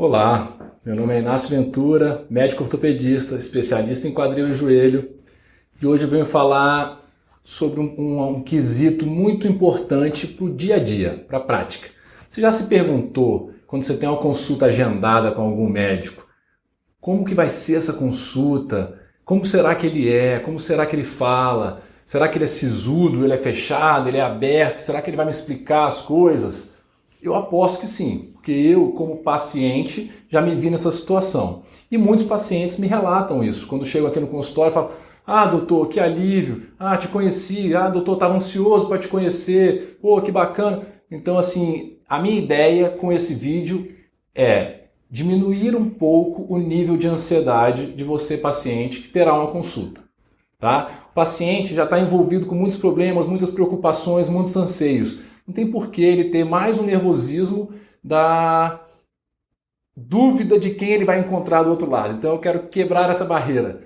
Olá, meu nome é Inácio Ventura, médico ortopedista, especialista em quadril e joelho, e hoje eu venho falar sobre um quesito muito importante para o dia a dia, para a prática. Você já se perguntou, quando você tem uma consulta agendada com algum médico, como que vai ser essa consulta? Como será que ele é? Como será que ele fala? Será que ele é sisudo? Ele é fechado? Ele é aberto? Será que ele vai me explicar as coisas? Eu aposto que sim, porque eu, como paciente, já me vi nessa situação. E muitos pacientes me relatam isso. Quando chego aqui no consultório, falam: "Ah, doutor, que alívio. Ah, te conheci. Ah, doutor, estava ansioso para te conhecer. Pô, que bacana." Então, assim, a minha ideia com esse vídeo é diminuir um pouco o nível de ansiedade de você, paciente, que terá uma consulta. Tá? O paciente já está envolvido com muitos problemas, muitas preocupações, muitos anseios. Não tem por que ele ter mais um nervosismo da dúvida de quem ele vai encontrar do outro lado. Então eu quero quebrar essa barreira,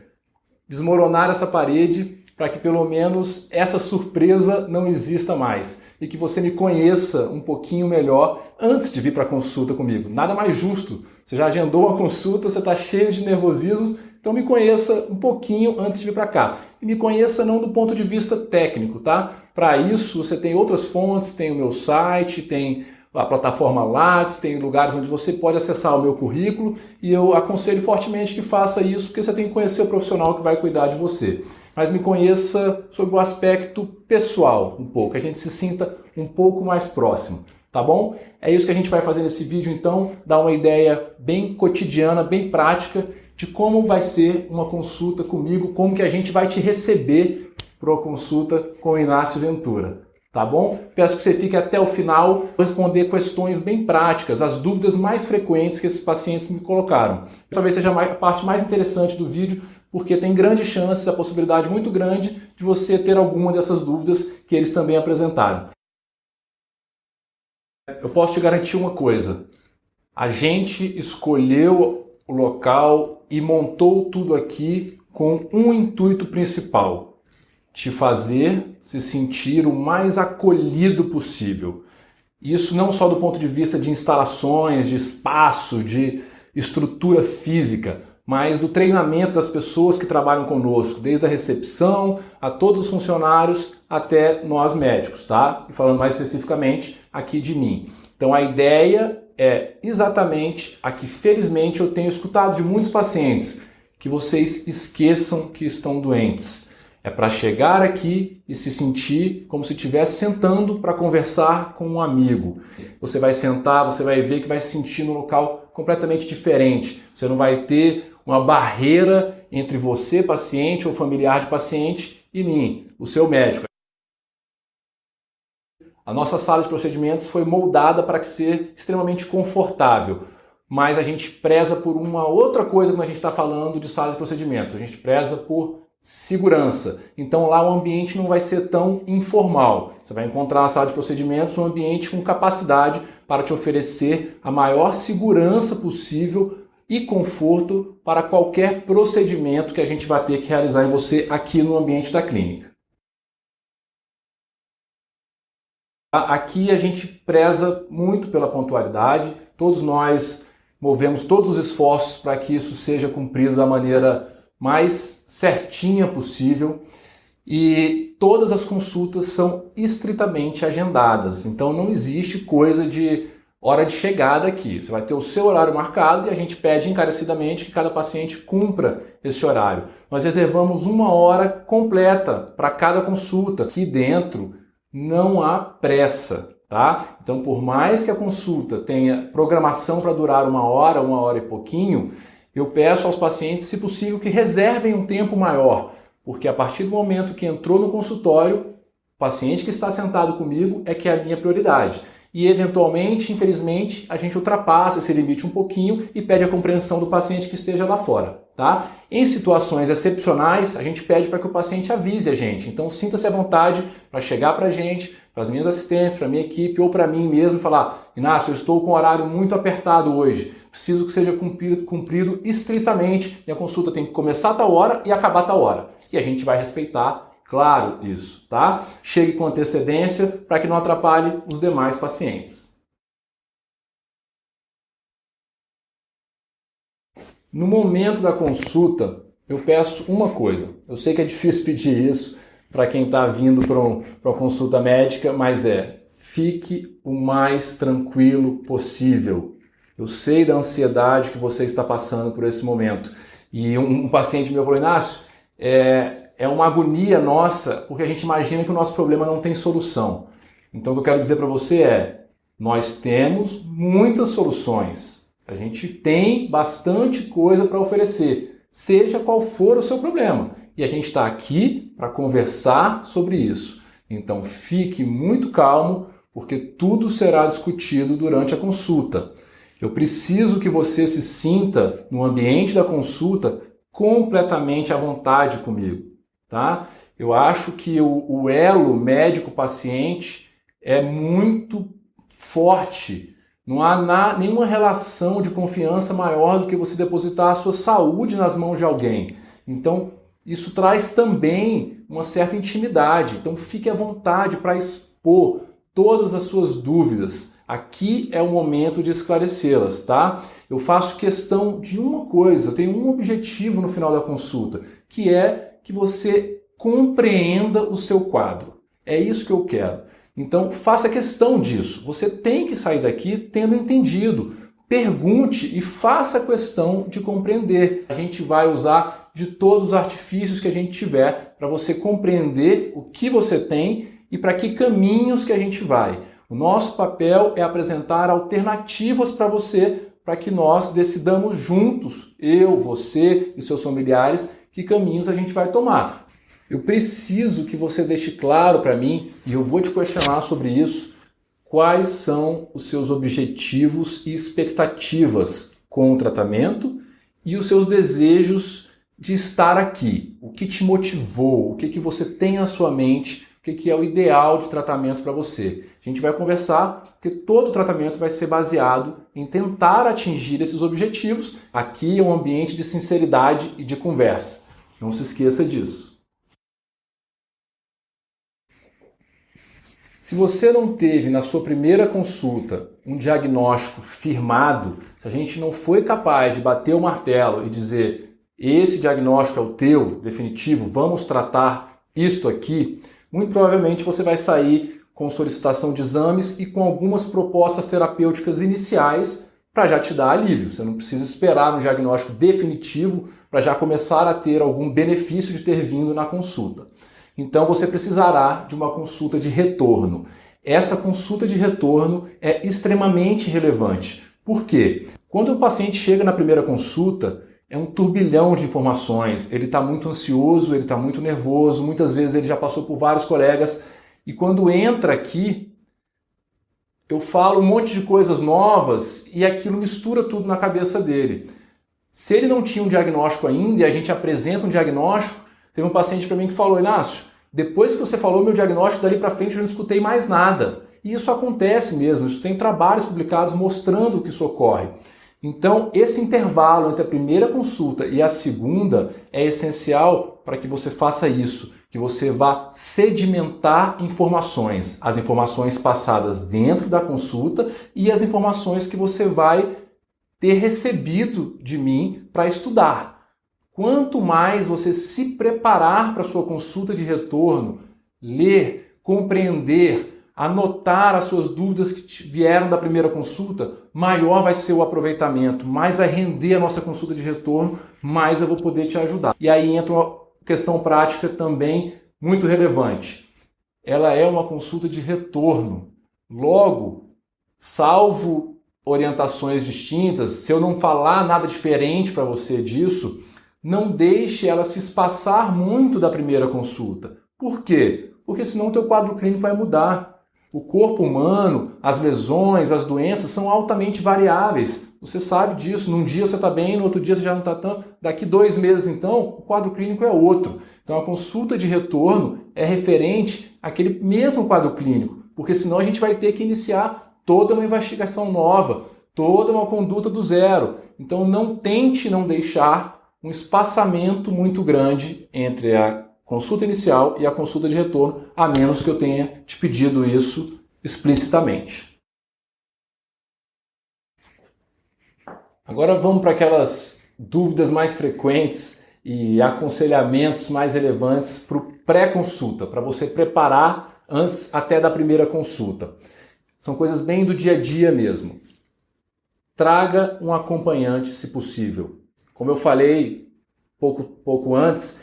desmoronar essa parede para que pelo menos essa surpresa não exista mais e que você me conheça um pouquinho melhor antes de vir para a consulta comigo. Nada mais justo. Você já agendou uma consulta, você está cheio de nervosismos, então me conheça um pouquinho antes de vir para cá. E me conheça não do ponto de vista técnico, tá? Para isso você tem outras fontes, tem o meu site, tem a plataforma Lattes, tem lugares onde você pode acessar o meu currículo e eu aconselho fortemente que faça isso porque você tem que conhecer o profissional que vai cuidar de você. Mas me conheça sobre o aspecto pessoal um pouco, que a gente se sinta um pouco mais próximo, tá bom? É isso que a gente vai fazer nesse vídeo então, dar uma ideia bem cotidiana, bem prática de como vai ser uma consulta comigo, como que a gente vai te receber para uma consulta com o Inácio Ventura. Tá bom? Peço que você fique até o final para responder questões bem práticas, as dúvidas mais frequentes que esses pacientes me colocaram. Talvez seja a parte mais interessante do vídeo, porque tem grandes chances, a possibilidade muito grande de você ter alguma dessas dúvidas que eles também apresentaram. Eu posso te garantir uma coisa: a gente escolheu o local e montou tudo aqui com um intuito principal: te fazer se sentir o mais acolhido possível. Isso não só do ponto de vista de instalações, de espaço, de estrutura física, mas do treinamento das pessoas que trabalham conosco, desde a recepção a todos os funcionários até nós médicos, tá? E falando mais especificamente aqui de mim. Então a ideia é exatamente a que felizmente eu tenho escutado de muitos pacientes: que vocês esqueçam que estão doentes. É para chegar aqui e se sentir como se estivesse sentando para conversar com um amigo. Você vai sentar, você vai ver que vai se sentir num local completamente diferente. Você não vai ter uma barreira entre você, paciente ou familiar de paciente, e mim, o seu médico. A nossa sala de procedimentos foi moldada para ser extremamente confortável, mas a gente preza por uma outra coisa quando a gente está falando de sala de procedimento. A gente preza por segurança. Então lá o ambiente não vai ser tão informal. Você vai encontrar na sala de procedimentos um ambiente com capacidade para te oferecer a maior segurança possível e conforto para qualquer procedimento que a gente vai ter que realizar em você aqui no ambiente da clínica. Aqui a gente preza muito pela pontualidade, todos nós movemos todos os esforços para que isso seja cumprido da maneira mais certinha possível, e todas as consultas são estritamente agendadas, então não existe coisa de hora de chegada aqui. Você vai ter o seu horário marcado e a gente pede encarecidamente que cada paciente cumpra esse horário. Nós reservamos uma hora completa para cada consulta. Aqui dentro não há pressa, tá? Então, por mais que a consulta tenha programação para durar uma hora e pouquinho, eu peço aos pacientes, se possível, que reservem um tempo maior, porque a partir do momento que entrou no consultório, o paciente que está sentado comigo é que é a minha prioridade. E, eventualmente, infelizmente, a gente ultrapassa esse limite um pouquinho e pede a compreensão do paciente que esteja lá fora, tá? Em situações excepcionais, a gente pede para que o paciente avise a gente. Então, sinta-se à vontade para chegar para a gente, para as minhas assistentes, para a minha equipe ou para mim mesmo e falar: "Inácio, eu estou com um horário muito apertado hoje. Preciso que seja cumprido estritamente. Minha consulta tem que começar a tal hora e acabar a tal hora." E a gente vai respeitar, claro, isso, tá? Chegue com antecedência para que não atrapalhe os demais pacientes. No momento da consulta, eu peço uma coisa. Eu sei que é difícil pedir isso para quem está vindo para uma consulta médica, mas fique o mais tranquilo possível. Eu sei da ansiedade que você está passando por esse momento. E um paciente meu falou, Inácio, é uma agonia nossa, porque a gente imagina que o nosso problema não tem solução. Então o que eu quero dizer para você nós temos muitas soluções. A gente tem bastante coisa para oferecer, seja qual for o seu problema. E a gente está aqui para conversar sobre isso. Então fique muito calmo, porque tudo será discutido durante a consulta. Eu preciso que você se sinta no ambiente da consulta completamente à vontade comigo, tá? Eu acho que o elo médico-paciente é muito forte. Não há nenhuma relação de confiança maior do que você depositar a sua saúde nas mãos de alguém. Então, isso traz também uma certa intimidade. Então, fique à vontade para expor todas as suas dúvidas. Aqui é o momento de esclarecê-las, tá? Eu faço questão de uma coisa, eu tenho um objetivo no final da consulta, que é que você compreenda o seu quadro. É isso que eu quero. Então, faça questão disso. Você tem que sair daqui tendo entendido. Pergunte e faça questão de compreender. A gente vai usar de todos os artifícios que a gente tiver para você compreender o que você tem e para que caminhos que a gente vai. O nosso papel é apresentar alternativas para você, para que nós decidamos juntos, eu, você e seus familiares, que caminhos a gente vai tomar. Eu preciso que você deixe claro para mim, e eu vou te questionar sobre isso, quais são os seus objetivos e expectativas com o tratamento e os seus desejos de estar aqui. O que te motivou, o que você tem na sua mente, o que é o ideal de tratamento para você. A gente vai conversar, porque todo tratamento vai ser baseado em tentar atingir esses objetivos. Aqui é um ambiente de sinceridade e de conversa. Não se esqueça disso. Se você não teve na sua primeira consulta um diagnóstico firmado, se a gente não foi capaz de bater o martelo e dizer esse diagnóstico é o teu, definitivo, vamos tratar isto aqui, muito provavelmente você vai sair com solicitação de exames e com algumas propostas terapêuticas iniciais para já te dar alívio. Você não precisa esperar um diagnóstico definitivo para já começar a ter algum benefício de ter vindo na consulta. Então você precisará de uma consulta de retorno. Essa consulta de retorno é extremamente relevante. Por quê? Quando o paciente chega na primeira consulta, é um turbilhão de informações, ele está muito ansioso, ele está muito nervoso, muitas vezes ele já passou por vários colegas, e quando entra aqui, eu falo um monte de coisas novas e aquilo mistura tudo na cabeça dele. Se ele não tinha um diagnóstico ainda e a gente apresenta um diagnóstico, teve um paciente para mim que falou, Inácio, depois que você falou meu diagnóstico, dali para frente eu não escutei mais nada. E isso acontece mesmo, isso tem trabalhos publicados mostrando que isso ocorre. Então, esse intervalo entre a primeira consulta e a segunda é essencial para que você faça isso, que você vá sedimentar informações, as informações passadas dentro da consulta e as informações que você vai ter recebido de mim para estudar. Quanto mais você se preparar para a sua consulta de retorno, ler, compreender, anotar as suas dúvidas que vieram da primeira consulta, maior vai ser o aproveitamento, mais vai render a nossa consulta de retorno, mais eu vou poder te ajudar. E aí entra uma questão prática também muito relevante. Ela é uma consulta de retorno. Logo, salvo orientações distintas, se eu não falar nada diferente para você disso, não deixe ela se espaçar muito da primeira consulta. Por quê? Porque senão o teu quadro clínico vai mudar. O corpo humano, as lesões, as doenças são altamente variáveis. Você sabe disso. Num dia você está bem, no outro dia você já não está tanto. Daqui 2 meses, então, o quadro clínico é outro. Então, a consulta de retorno é referente àquele mesmo quadro clínico, porque senão a gente vai ter que iniciar toda uma investigação nova, toda uma conduta do zero. Então, não tente não deixar um espaçamento muito grande entre a consulta inicial e a consulta de retorno, a menos que eu tenha te pedido isso explicitamente. Agora vamos para aquelas dúvidas mais frequentes e aconselhamentos mais relevantes para o pré-consulta, para você preparar antes até da primeira consulta. São coisas bem do dia a dia mesmo. Traga um acompanhante, se possível. Como eu falei pouco antes,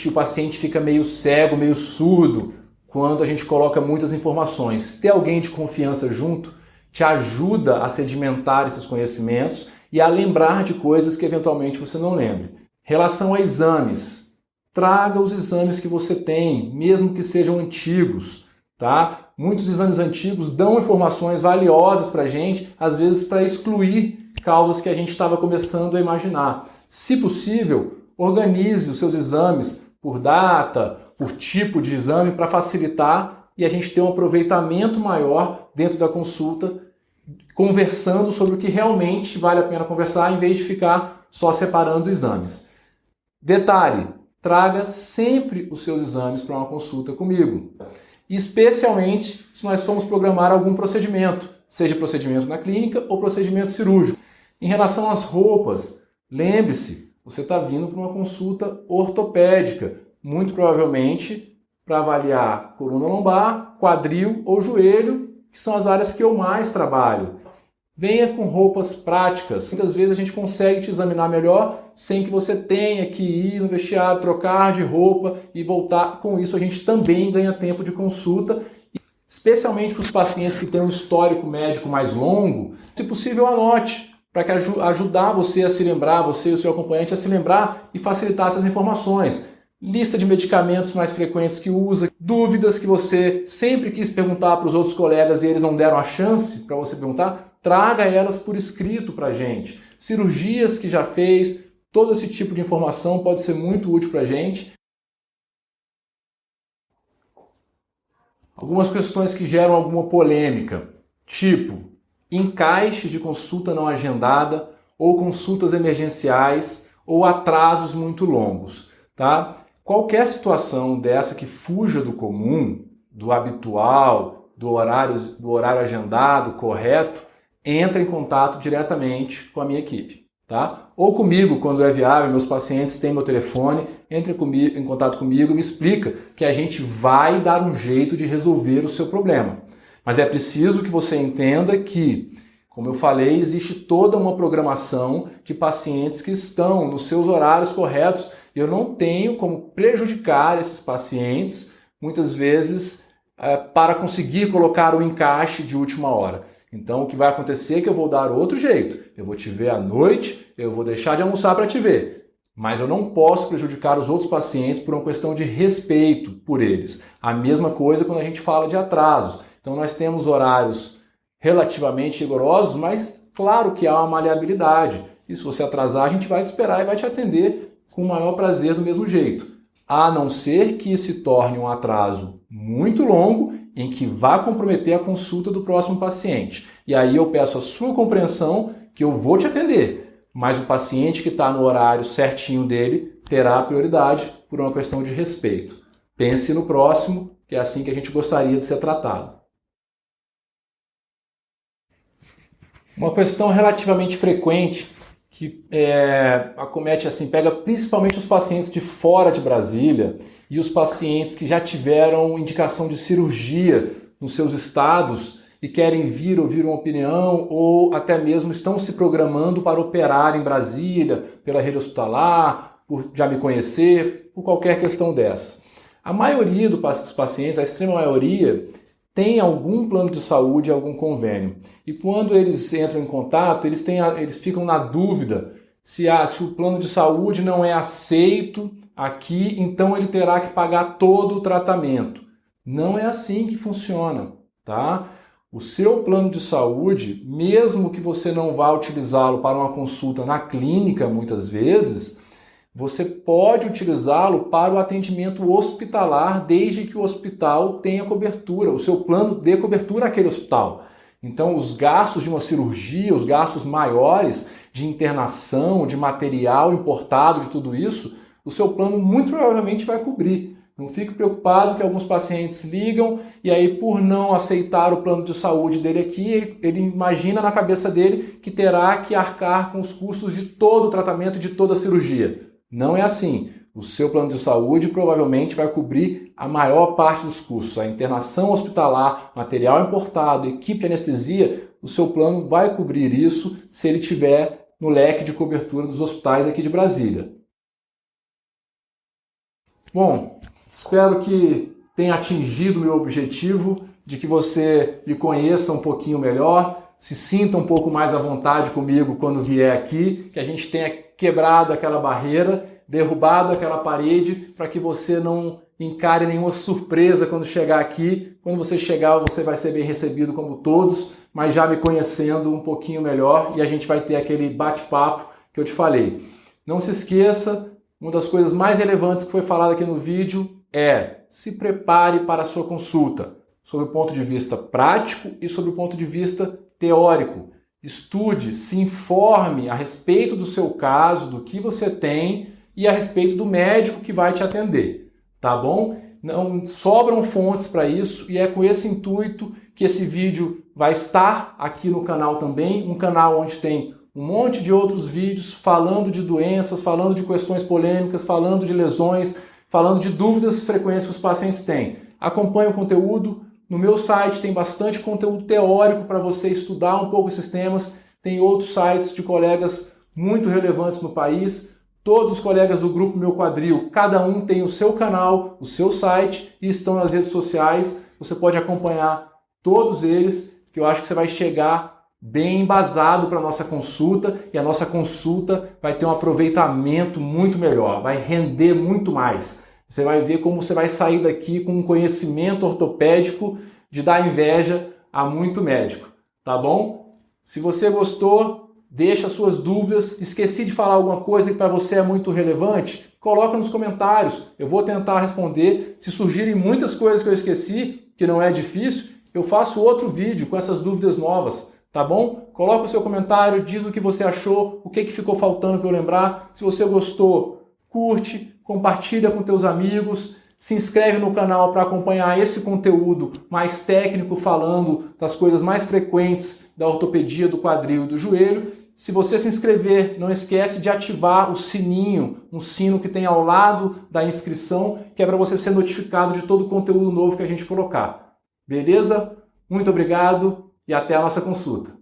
o paciente fica meio cego, meio surdo quando a gente coloca muitas informações. Ter alguém de confiança junto te ajuda a sedimentar esses conhecimentos e a lembrar de coisas que eventualmente você não lembre. Em relação a exames, traga os exames que você tem, mesmo que sejam antigos, tá? Muitos exames antigos dão informações valiosas para a gente, às vezes para excluir causas que a gente estava começando a imaginar. Se possível, organize os seus exames por data, por tipo de exame, para facilitar e a gente ter um aproveitamento maior dentro da consulta, conversando sobre o que realmente vale a pena conversar, em vez de ficar só separando exames. Detalhe, traga sempre os seus exames para uma consulta comigo, especialmente se nós formos programar algum procedimento, seja procedimento na clínica ou procedimento cirúrgico. Em relação às roupas, lembre-se, você está vindo para uma consulta ortopédica, muito provavelmente para avaliar coluna lombar, quadril ou joelho, que são as áreas que eu mais trabalho. Venha com roupas práticas. Muitas vezes a gente consegue te examinar melhor sem que você tenha que ir no vestiário, trocar de roupa e voltar. Com isso a gente também ganha tempo de consulta, especialmente para os pacientes que têm um histórico médico mais longo. Se possível, anote, para que ajudar você a se lembrar, você e o seu acompanhante a se lembrar e facilitar essas informações. Lista de medicamentos mais frequentes que usa, dúvidas que você sempre quis perguntar para os outros colegas e eles não deram a chance para você perguntar, traga elas por escrito para a gente. Cirurgias que já fez, todo esse tipo de informação pode ser muito útil para a gente. Algumas questões que geram alguma polêmica, tipo encaixes de consulta não agendada ou consultas emergenciais ou atrasos muito longos, tá? Qualquer situação dessa que fuja do comum, do habitual, do horário agendado, correto, entra em contato diretamente com a minha equipe, tá? Ou comigo, quando é viável, meus pacientes têm meu telefone, entre em contato comigo e me explica que a gente vai dar um jeito de resolver o seu problema. Mas é preciso que você entenda que, como eu falei, existe toda uma programação de pacientes que estão nos seus horários corretos e eu não tenho como prejudicar esses pacientes, muitas vezes, para conseguir colocar o encaixe de última hora. Então, o que vai acontecer é que eu vou dar outro jeito. Eu vou te ver à noite, eu vou deixar de almoçar para te ver. Mas eu não posso prejudicar os outros pacientes por uma questão de respeito por eles. A mesma coisa quando a gente fala de atrasos. Então, nós temos horários relativamente rigorosos, mas claro que há uma maleabilidade. E se você atrasar, a gente vai te esperar e vai te atender com o maior prazer do mesmo jeito. A não ser que se torne um atraso muito longo, em que vá comprometer a consulta do próximo paciente. E aí eu peço a sua compreensão que eu vou te atender, mas o paciente que está no horário certinho dele terá prioridade por uma questão de respeito. Pense no próximo, que é assim que a gente gostaria de ser tratado. Uma questão relativamente frequente que acomete pega principalmente os pacientes de fora de Brasília e os pacientes que já tiveram indicação de cirurgia nos seus estados e querem vir ouvir uma opinião ou até mesmo estão se programando para operar em Brasília, pela rede hospitalar, por já me conhecer, por qualquer questão dessa. A maioria dos pacientes, a extrema maioria, tem algum plano de saúde, algum convênio. E quando eles entram em contato, eles ficam na dúvida se o plano de saúde não é aceito aqui, então ele terá que pagar todo o tratamento. Não é assim que funciona, tá? O seu plano de saúde, mesmo que você não vá utilizá-lo para uma consulta na clínica, muitas vezes, você pode utilizá-lo para o atendimento hospitalar, desde que o hospital tenha cobertura, o seu plano dê cobertura àquele hospital. Então, os gastos de uma cirurgia, os gastos maiores de internação, de material importado, de tudo isso, o seu plano muito provavelmente vai cobrir. Não fique preocupado que alguns pacientes ligam e aí, por não aceitar o plano de saúde dele aqui, ele imagina na cabeça dele que terá que arcar com os custos de todo o tratamento, de toda a cirurgia. Não é assim. O seu plano de saúde provavelmente vai cobrir a maior parte dos custos. A internação hospitalar, material importado, equipe de anestesia, o seu plano vai cobrir isso se ele tiver no leque de cobertura dos hospitais aqui de Brasília. Bom, espero que tenha atingido o meu objetivo de que você me conheça um pouquinho melhor, se sinta um pouco mais à vontade comigo quando vier aqui, que a gente tenha quebrado aquela barreira, derrubado aquela parede, para que você não encare nenhuma surpresa quando chegar aqui. Quando você chegar, você vai ser bem recebido como todos, mas já me conhecendo um pouquinho melhor e a gente vai ter aquele bate-papo que eu te falei. Não se esqueça, uma das coisas mais relevantes que foi falada aqui no vídeo é: se prepare para a sua consulta, sob o ponto de vista prático e sob o ponto de vista teórico. Estude, se informe a respeito do seu caso, do que você tem e a respeito do médico que vai te atender, tá bom? Não sobram fontes para isso e é com esse intuito que esse vídeo vai estar aqui no canal também, um canal onde tem um monte de outros vídeos falando de doenças, falando de questões polêmicas, falando de lesões, falando de dúvidas frequentes que os pacientes têm. Acompanhe o conteúdo. No meu site tem bastante conteúdo teórico para você estudar um pouco esses temas. Tem outros sites de colegas muito relevantes no país. Todos os colegas do grupo Meu Quadril, cada um tem o seu canal, o seu site e estão nas redes sociais. Você pode acompanhar todos eles, que eu acho que você vai chegar bem embasado para a nossa consulta e a nossa consulta vai ter um aproveitamento muito melhor, vai render muito mais. Você vai ver como você vai sair daqui com um conhecimento ortopédico de dar inveja a muito médico, tá bom? Se você gostou, deixa suas dúvidas. Esqueci de falar alguma coisa que para você é muito relevante? Coloca nos comentários, eu vou tentar responder. Se surgirem muitas coisas que eu esqueci, que não é difícil, eu faço outro vídeo com essas dúvidas novas. Tá bom? Coloca o seu comentário, diz o que você achou, o que ficou faltando para eu lembrar. Se você gostou, curte, compartilha com teus amigos, se inscreve no canal para acompanhar esse conteúdo mais técnico, falando das coisas mais frequentes da ortopedia, do quadril e do joelho. Se você se inscrever, não esquece de ativar o sininho, um sino que tem ao lado da inscrição, que é para você ser notificado de todo o conteúdo novo que a gente colocar. Beleza? Muito obrigado. E até a nossa consulta.